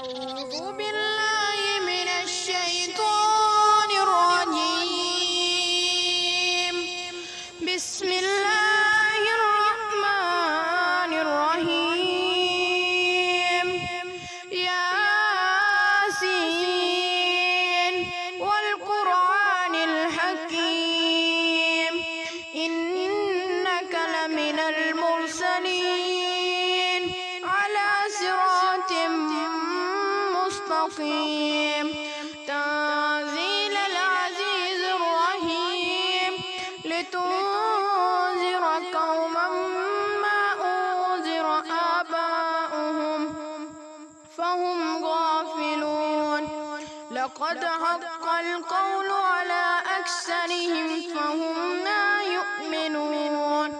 أعوذ بالله من الشيطان الرجيم. بسم الله الرحمن الرحيم. ياسين والقرآن الحكيم إنك لمن المرسلين على صراط مستقيم. تنزيل العزيز الرحيم لتنذر قوما ما أنذر آباؤهم فهم غافلون. لقد حق القول على أكثرهم فهم لا يؤمنون.